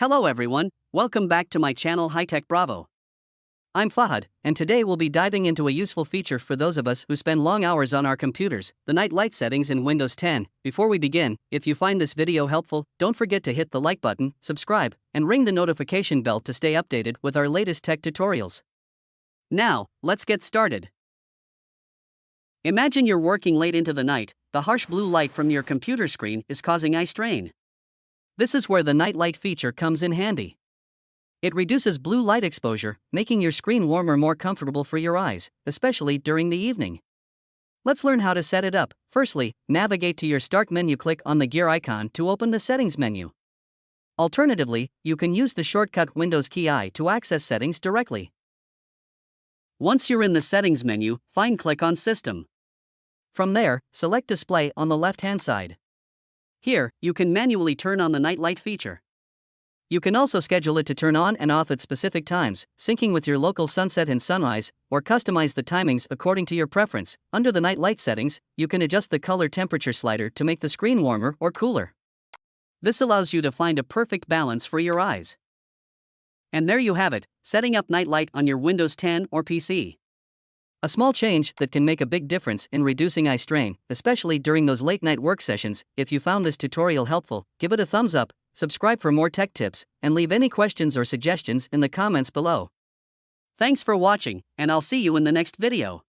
Hello everyone, welcome back to my channel High Tech Bravo. I'm Fahad, and today we'll be diving into a useful feature for those of us who spend long hours on our computers, the night light settings in Windows 10. Before we begin, if you find this video helpful, don't forget to hit the like button, subscribe, and ring the notification bell to stay updated with our latest tech tutorials. Now, let's get started. Imagine you're working late into the night. The harsh blue light from your computer screen is causing eye strain. This is where the night light feature comes in handy. It reduces blue light exposure, making your screen warmer, more comfortable for your eyes, especially during the evening. Let's learn how to set it up. Firstly, navigate to your Start menu, click on the gear icon to open the Settings menu. Alternatively, you can use the shortcut Windows key I to access settings directly. Once you're in the Settings menu, click on System. From there, select Display on the left-hand side. Here, you can manually turn on the night light feature. You can also schedule it to turn on and off at specific times, syncing with your local sunset and sunrise, or customize the timings according to your preference. Under the night light settings, you can adjust the color temperature slider to make the screen warmer or cooler. This allows you to find a perfect balance for your eyes. And there you have it, setting up night light on your Windows 10 or PC. A small change that can make a big difference in reducing eye strain, especially during those late-night work sessions. If you found this tutorial helpful, give it a thumbs up, subscribe for more tech tips, and leave any questions or suggestions in the comments below. Thanks for watching, and I'll see you in the next video.